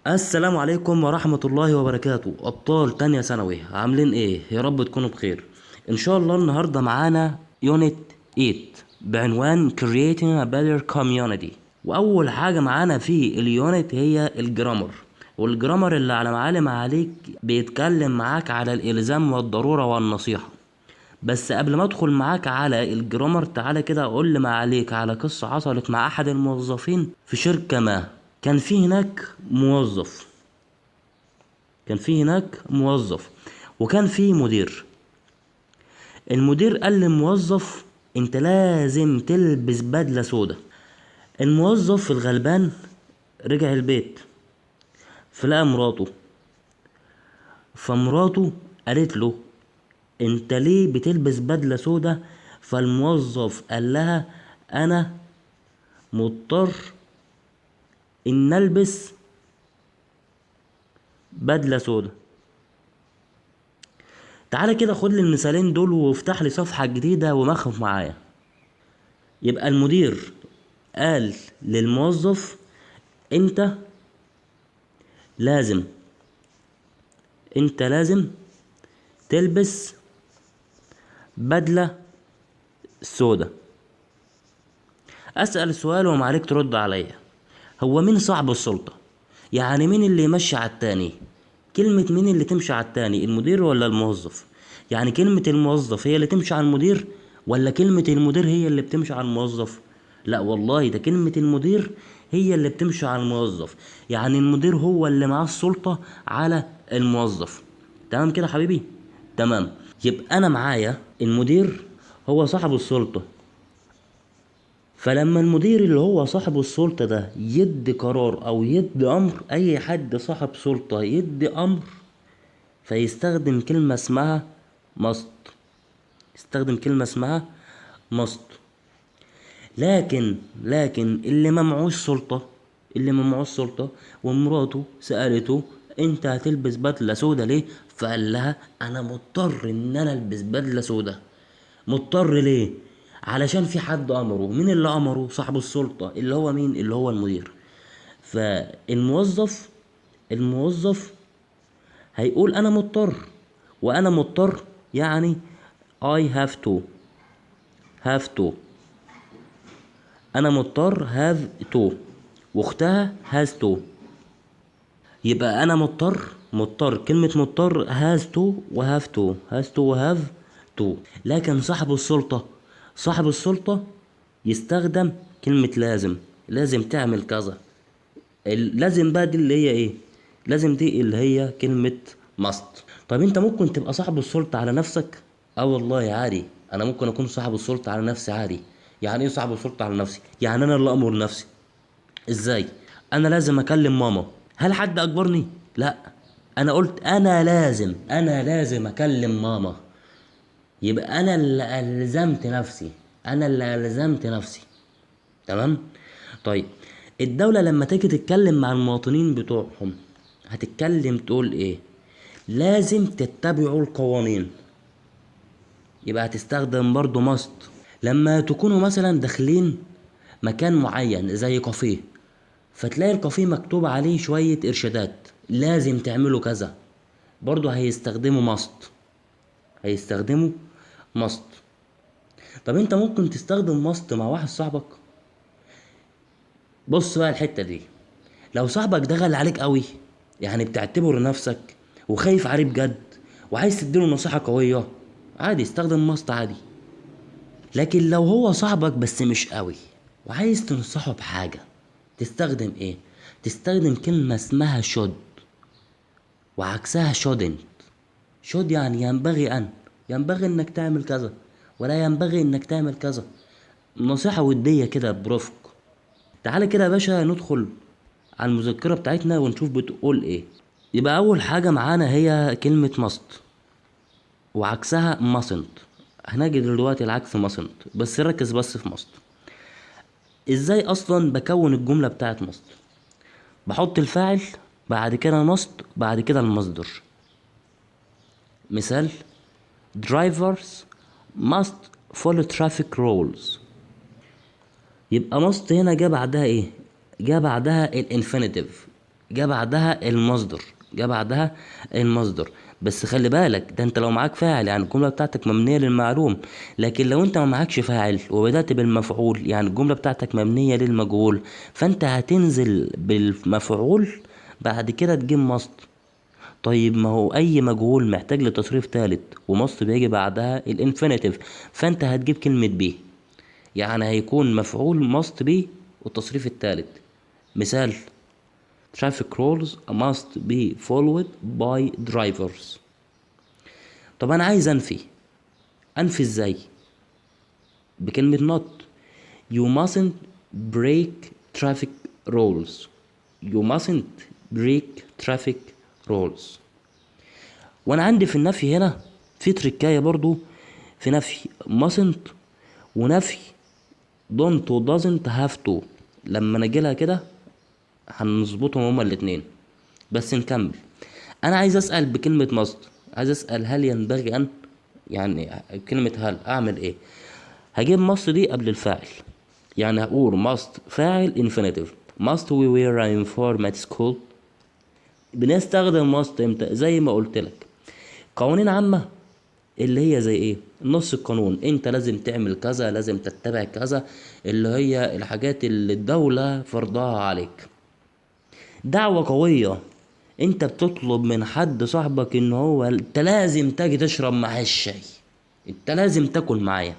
السلام عليكم ورحمة الله وبركاته. أبطال تانية ثانوي عاملين إيه؟ يا رب تكونوا بخير. إن شاء الله النهاردة معانا يونت 8 بعنوان Creating a Better Community. وأول حاجة معانا في اليونت هي الجرامر، والجرامر اللي على معالم عليك بيتكلم معاك على الإلزام والضرورة والنصيحة. بس قبل ما ادخل معاك على الجرامر تعالى كده اقول لي ما عليك على قصة حصلت مع احد الموظفين في شركة ما. كان في هناك موظف وكان في مدير. المدير قال للموظف انت لازم تلبس بدلة سودا. الموظف الغلبان رجع البيت فلقى مراته، فمراته قالت له انت ليه بتلبس بدلة سودا؟ فالموظف قال لها انا مضطر ان البس بدلة سودا. تعالى كده خد لي المثالين دول وافتح لي صفحة جديدة ومخف معايا. يبقى المدير قال للموظف انت لازم تلبس بدلة سودا. اسأل سؤال وما عليك ترد عليا. هو مين صاحب السلطة؟ يعني مين اللي يمشي على التاني؟ كلمة مين اللي تمشي على التاني، المدير ولا الموظف؟ يعني كلمة الموظف هي اللي تمشي على المدير ولا كلمة المدير هي اللي بتمشي على الموظف؟ لا والله، ده كلمة المدير هي اللي بتمشي على الموظف. يعني المدير هو اللي معاه السلطة على الموظف. تمام كده حبيبي؟ تمام. يبقى انا معايا المدير هو صاحب السلطة، فلما المدير اللي هو صاحب السلطة ده يدي قرار او يدي امر، اي حد صاحب سلطة يدي امر فيستخدم كلمة اسمها must. must. لكن اللي ما معوش سلطة ومراته سألته انت هتلبس بدلة سودا ليه؟ فقال لها انا مضطر ان انا البس بدلة سودا. مضطر ليه؟ علشان في حد امره. مين اللي امره؟ صاحب السلطة اللي هو مين؟ اللي هو المدير. الموظف هيقول انا مضطر، وانا مضطر يعني I have to. انا مضطر have to، واختها has to. يبقى انا مضطر كلمة مضطر has to و have to. لكن صاحب السلطة يستخدم كلمة لازم تعمل كذا. لازم بقى دي اللي هي ايه؟ لازم دي اللي هي كلمة must. طب انت ممكن تبقى صاحب السلطة على نفسك؟ اه والله عادي، انا ممكن اكون صاحب السلطة على نفسي عادي. يعني ايه صاحب السلطة على نفسي؟ يعني انا اللي امر نفسي. ازاي؟ انا لازم اكلم ماما. هل حد اجبرني؟ لا، انا قلت انا لازم اكلم ماما. يبقى انا اللي الزمت نفسي. تمام. طيب الدولة لما تيجي تتكلم مع المواطنين بتوعهم هتتكلم تقول ايه؟ لازم تتبعوا القوانين. يبقى هتستخدم برضو ماست. لما تكونوا مثلا داخلين مكان معين زي كافيه، فتلاقي الكافيه مكتوب عليه شوية ارشادات لازم تعملوا كذا، برضو هيستخدموا ماست. طب انت ممكن تستخدم ماست مع واحد صاحبك. بص بقى الحتة دي، لو صاحبك دخل عليك قوي، يعني بتعتبر نفسك وخايف عليه بجد وعايز تديله نصيحة قوية، عادي استخدم ماست عادي. لكن لو هو صاحبك بس مش قوي وعايز تنصحه بحاجة، تستخدم ايه؟ تستخدم كلمة اسمها should وعكسها shouldn't. should يعني ينبغي انك تعمل كذا، ولا ينبغي انك تعمل كذا. نصيحة ودية كده برفق. تعالى كده يا باشا ندخل على المذكرة بتاعتنا ونشوف بتقول ايه. يبقى اول حاجة معانا هي كلمة must وعكسها mustn't. هنجد دلوقتي العكس mustn't، بس ركز بس في must. ازاي اصلا بكون الجملة بتاعت must؟ بحط الفاعل، بعد كده must، بعد كده المصدر. مثال drivers must follow traffic rules. يبقى must هنا جه بعدها ايه؟ جه بعدها الانفينيتيف. جه بعدها المصدر، جه بعدها المصدر. بس خلي بالك، ده انت لو معاك فاعل يعني الجملة بتاعتك مبنية للمعلوم. لكن لو انت ما معكش فاعل وبدأت بالمفعول يعني الجملة بتاعتك مبنية للمجهول، فانت هتنزل بالمفعول بعد كده تجيب مصدر. طيب ما هو اي مجهول محتاج لتصريف تالت ومصدر بيجي بعدها الانفينيتيف، فانت هتجيب كلمة بي. يعني هيكون مفعول must be والتصريف التالت. مثال: traffic rules must be followed by drivers. طب انا عايز انفي ازاي؟ بكلمة not. you mustn't break traffic rules. you mustn't break traffic rules. وانا عندي في النفي هنا في تركاية برضو، في نفي mustn't ونفي don't و doesn't have to. لما نجيلها كده هنظبطهم هما الاتنين. بس نكمل. انا عايز اسأل بكلمة must، عايز اسأل هل ينبغي ان، يعني كلمة هل اعمل ايه؟ هجيب must دي قبل الفاعل، يعني هقول must فاعل infinitive. must we wear a uniform at school. بنستخدم must امتى؟ زي ما قلت لك قوانين عامة، اللي هي زي ايه؟ نص القانون، انت لازم تعمل كذا، لازم تتبع كذا، اللي هي الحاجات اللي الدولة فرضها عليك. دعوة قوية، انت بتطلب من حد صاحبك ان هو انت لازم تاجي تشرب معايا الشاي، انت لازم تاكل معايا.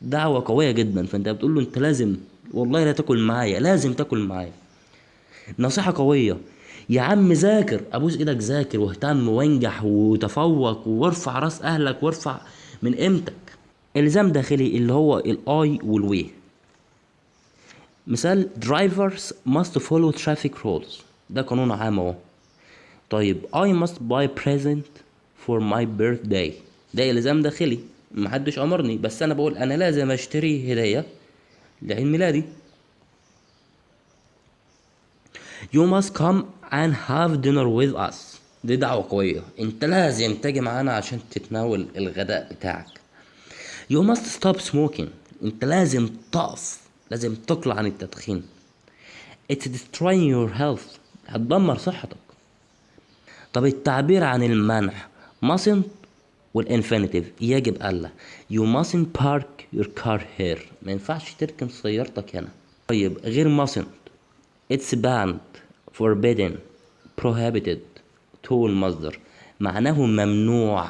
دعوة قوية جدا، فانت بتقول له انت لازم، والله لا تاكل معايا، لازم تاكل معايا. نصيحة قوية: يا عم ذاكر، ابوس ايدك ذاكر واهتم وانجح وتفوق وارفع راس اهلك وارفع من قيمتك. الزام داخلي اللي هو الاي والوي. مثال: drivers must follow traffic rules. ده قانون عام اهو. طيب I must buy present for my birthday. ده الزام داخلي، محدش امرني بس انا بقول انا لازم اشتري هدية لعيد ميلادي. You must come and have dinner with us. دي دعوة قوية، انت لازم تجي معانا عشان تتناول الغداء بتاعك. You must stop smoking. انت لازم تقف، لازم تقلع عن التدخين. It's destroying your health. هتدمر صحتك. طب التعبير عن المنع: mustn't والانفينيتيف يجب ألا. You mustn't park your car here. ما ينفعش تركن سيارتك هنا. طيب غير mustn't: it's banned, forbidden, prohibited. تو المصدر معناه ممنوع،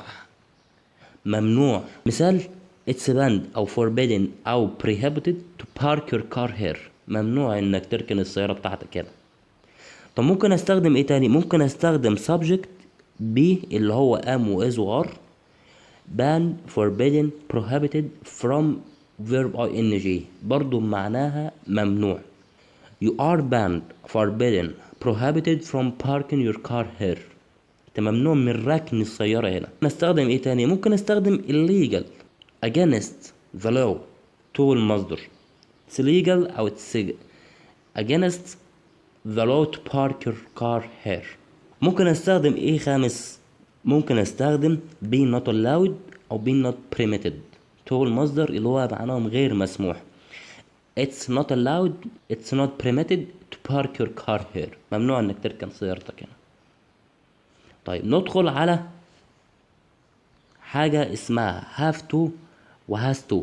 ممنوع. مثال: it's banned أو forbidden أو prohibited to park your car here. ممنوع إنك تركن السيارة بتاعتك هنا. طب ممكن استخدم ايه تاني؟ ممكن استخدم subject be اللي هو am و is و are. ban, forbidden, prohibited from verb ing برضو معناها ممنوع. you are banned, forbidden, prohibited from parking your car here. انت ممنوع من ركن السيارة هنا. نستخدم ايه تاني؟ ممكن استخدم illegal against the law تو المصدر. it's legal او it's against the law to park your car here. ممكن استخدم ايه خامس؟ ممكن استخدم be not allowed او be not permitted تو المصدر اللي هو معناهم غير مسموح. it's not allowed, it's not permitted to park your car here. ممنوع انك تركن سيارتك هنا. طيب ندخل على حاجة اسمها have to و has to.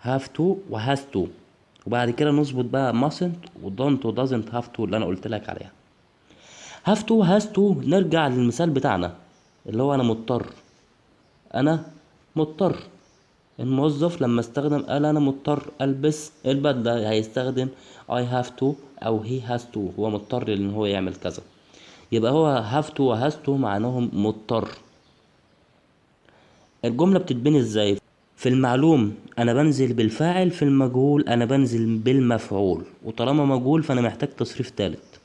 have to و has to، وبعد كده نظبط بقى mustn't و don't و doesn't have to اللي انا قلت لك عليها. have to has to، نرجع للمثال بتاعنا اللي هو انا مضطر. انا مضطر. الموظف لما استخدم قال انا مضطر البس البدلة هيستخدم I have to او he has to، هو مضطر ان هو يعمل كذا. يبقى هو have to و has to معناهم مضطر. الجملة بتتبني ازاي؟ في المعلوم انا بنزل بالفاعل، في المجهول انا بنزل بالمفعول، وطالما مجهول فانا محتاج تصريف تالت.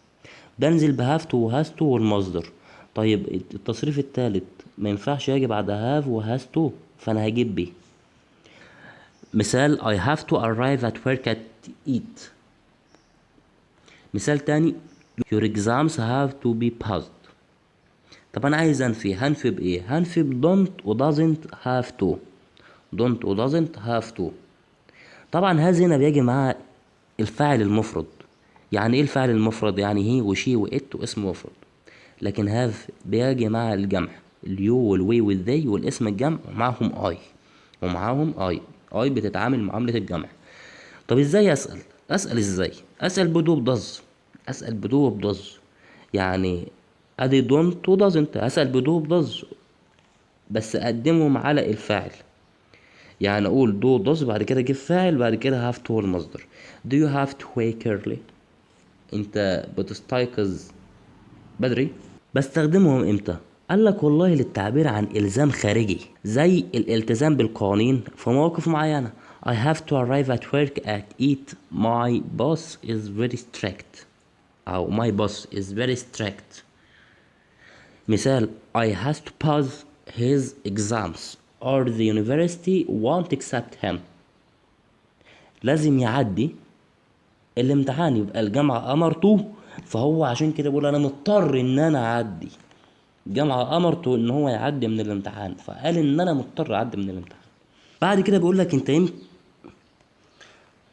بنزل بهافتو وهاستو والمصدر. طيب التصريف التالت ما ينفعش يجي بعد هاف وهاستو، فانا هجيب بيه. مثال: I have to arrive at work at 8. مثال تاني: your exams have to be passed. طب انا عايز هنفي بايه؟ هنفي ب don't و doesn't have to. don't و doesn't have to. طبعا هذا هنا بيجي مع الفاعل المفرد، يعني ايه الفعل المفرد؟ يعني هي وشي وات واسم مفرد. لكن هاف بيجي مع الجمع، اليو والوي والذي والاسم الجمع ومعاهم اي، ومعاهم اي بتتعامل معاملة الجمع. طب ازاي اسأل؟ اسأل ازاي؟ اسأل بدو بدز، اسأل بدو بدز. يعني ادي دونت ودازنت، اسأل بدو بدز بس اقدمهم على الفاعل. يعني اقول دو داز بعد كده اجيب فاعل بعد كده هاف تو هو المصدر. do you have to wake early؟ انت بتستيقظ بدري؟ بستخدمهم امتى؟ قال لك والله للتعبير عن الزام خارجي زي الالتزام بالقوانين في مواقف معينة. I have to arrive at work at 8. My boss is very strict. أو my boss is very strict. مثال I has to pass his exams or the university won't accept him. لازم يعدي الامتحان، يبقى الجامعة أمرته، فهو عشان كده بيقول أنا مضطر إن أنا أعدي. الجامعة أمرته إن هو يعدي من الامتحان، فقال إن أنا مضطر أعدي من الامتحان. بعد كده بيقول لك أنت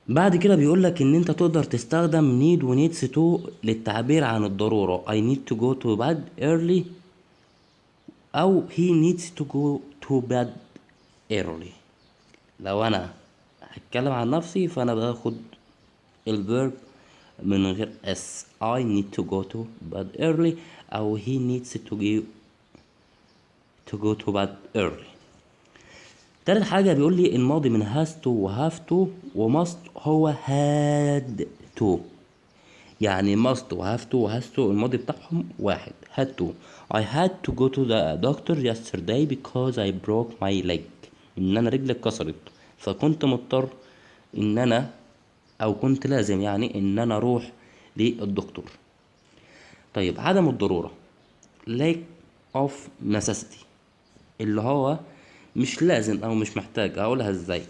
بعد كده بيقول لك إن أنت تقدر تستخدم need و needs to للتعبير عن الضرورة. I need to go to bed early أو he needs to go to bed early. لو أنا هتكلم عن نفسي فأنا باخد الفيرب من غير اس. I need to go to bed early أو he needs to go to bed early. تالت حاجة بيقول لي الماضي من has to و have to و must هو had to. يعني must و have to و has to الماضي بتاعهم واحد. had to I had to go to the doctor yesterday because I broke my leg. إن أنا رجلي اتكسرت فكنت مضطر إن أنا أو كنت لازم يعني إن أنا أروح للدكتور. طيب عدم الضرورة lack of necessity اللي هو مش لازم او مش محتاج. اقولها ازاي؟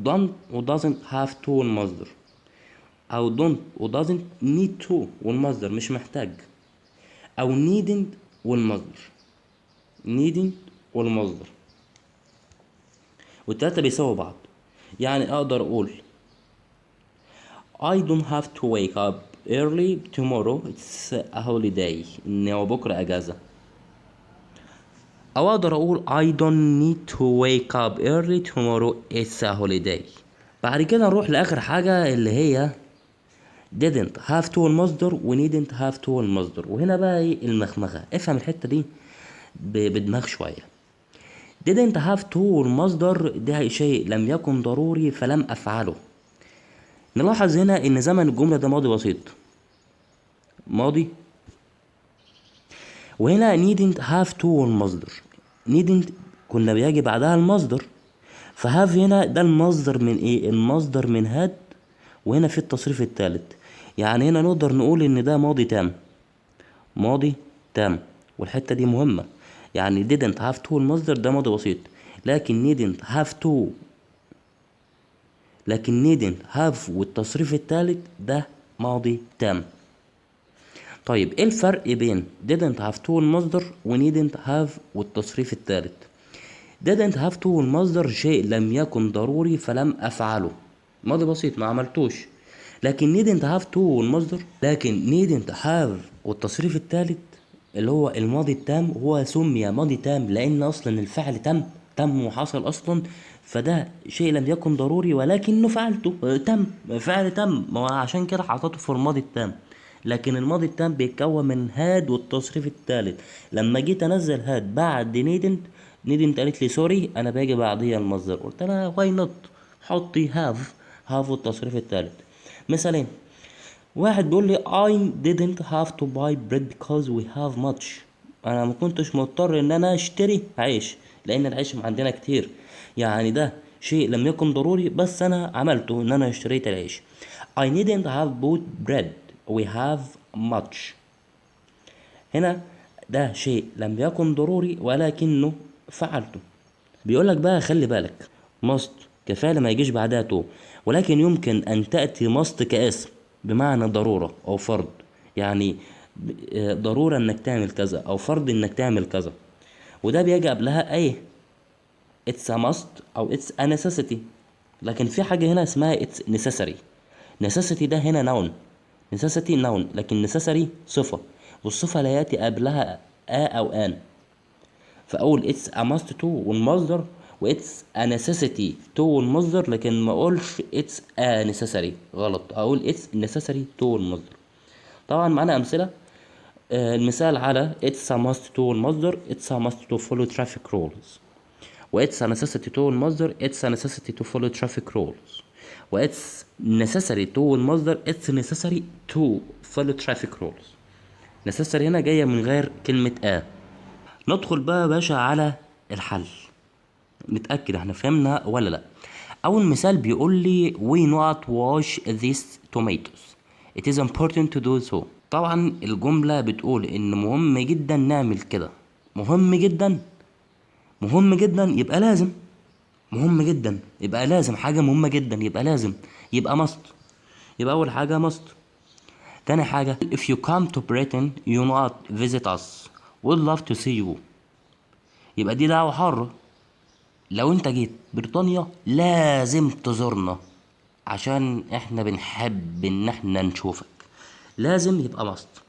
don't و doesn't have to والمصدر، او don't و doesn't need to والمصدر مش محتاج، او needn't والمصدر والتلاتة بيساووا بعض. يعني اقدر اقول I don't have to wake up early tomorrow it's a holiday ان هو بكرة اجازة. او اقدر اقول I don't need to wake up early tomorrow it's a holiday. بعد كده نروح لاخر حاجة اللي هي didn't have to المصدر و needn't have to المصدر. وهنا بقى ايه المخمخة؟ افهم الحتة دي بدماغ شوية. didn't have to المصدر ده شيء لم يكن ضروري فلم افعله. نلاحظ هنا ان زمن الجملة ده ماضي بسيط، ماضي. وهنا needn't have to المصدر. needn't كنا بيجي بعدها المصدر، فهاف هنا ده المصدر من ايه؟ المصدر من هاد، وهنا في التصريف الثالث. يعني هنا نقدر نقول ان ده ماضي تام، ماضي تام. والحتة دي مهمة. يعني didn't have to المصدر ده ماضي بسيط، لكن needn't have والتصريف الثالث ده ماضي تام. طيب ايه الفرق بين didn't have to المصدر و needn't have والتصريف الثالث؟ didn't have to المصدر شيء لم يكن ضروري فلم افعله، ماضي بسيط ما عملتوش. لكن needn't have to والمصدر، لكن needn't have والتصريف الثالث اللي هو الماضي التام هو سمي ماضي تام لان اصلا الفعل تم وحصل اصلا، فده شيء لم يكن ضروري ولكنه فعلته تم، فعل تم، ما هو عشان كده حطيته في الماضي التام. لكن الماضي التام بيتكون من هاد والتصريف الثالث. لما جيت انزل هاد بعد نيدنت قالت لي سوري انا باجي بعديها المصدر، قلت لها واي نوت حطي هاف والتصريف الثالث. مثالين، واحد بيقول لي I didn't have to buy bread because we have much. انا ما كنتش مضطر ان انا اشتري عيش لان العيش عندنا كتير. يعني ده شيء لم يكن ضروري بس انا عملته ان انا اشتريت العيش. I didn't have bought bread we have much. هنا ده شيء لم يكن ضروري ولكنه فعلته. بيقولك بقى خلي بالك must كفعل ما يجيش بعدها تو، ولكن يمكن ان تأتي must كاسم بمعنى ضرورة او فرض. يعني ضرورة انك تعمل كذا او فرض انك تعمل كذا، وده بيجي قبلها ايه؟ it's a must او it's a necessity. لكن في حاجة هنا اسمها it's necessary. necessity ده هنا noun، necessity noun، لكن necessary صفة، والصفة لا يأتي قبلها أو آن. فأقول it's a must to والمصدر، و it's a necessity to والمصدر، لكن ما أقولش it's a necessary، غلط، أقول it's necessary to والمصدر. طبعا معانا أمثلة. المثال على it's a must to المصدر it's a must to follow traffic rules، و it's a necessity to المصدر it's a necessity to follow traffic rules، و it's necessary to المصدر it's necessary to follow traffic rules. necessary هنا جاية من غير كلمة ندخل بقى يا باشا على الحل، نتأكد احنا فهمنا ولا لا. أول مثال بيقول لي we not wash these tomatoes it is important to do so. طبعا الجملة بتقول ان مهم جدا نعمل كده، مهم جدا، مهم جدا يبقى لازم، مهم جدا يبقى لازم، حاجة مهمة جدا يبقى لازم، يبقى must. يبقى أول حاجة must. تاني حاجة if you come to Britain you not visit us would love to see you، يبقى دي دعوة حارة، لو انت جيت بريطانيا لازم تزورنا عشان احنا بنحب ان احنا نشوفك، لازم يبقى must.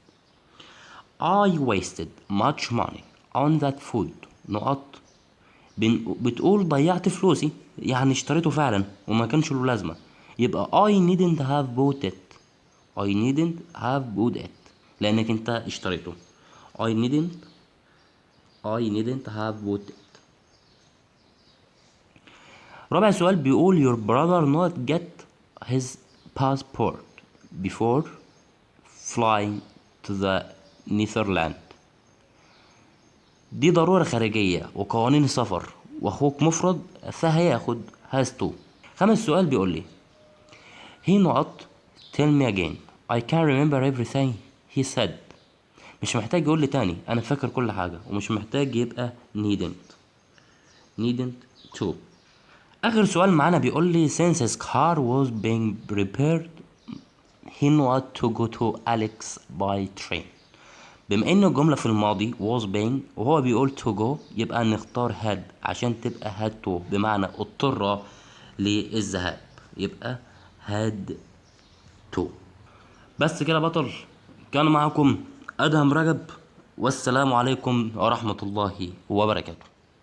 I wasted much money on that food نقط، بتقول ضيعت فلوسي يعني اشتريته فعلا وما كانش له لازمة، يبقى I needn't have bought it، I needn't have bought it لانك انت اشتريته. I needn't have bought it. رابع سؤال بيقول your brother not get his passport before flying to the Netherlands. دي ضرورة خارجية وقوانين سفر، واخوك مفرد فهياخد has to. خامس سؤال بيقول لي he not tell me again I can remember everything he said. مش محتاج يقول لي تاني انا فاكر كل حاجة، ومش محتاج يبقى needn't to. اخر سؤال معانا بيقول لي since his car was being prepared he not to go to Alex by train. بما ان الجملة في الماضي was being وهو بيقول to go، يبقى نختار had عشان تبقى had to بمعنى اضطر للذهاب، يبقى had to. بس كده بطل، كان معكم أدهم رجب، والسلام عليكم ورحمة الله وبركاته.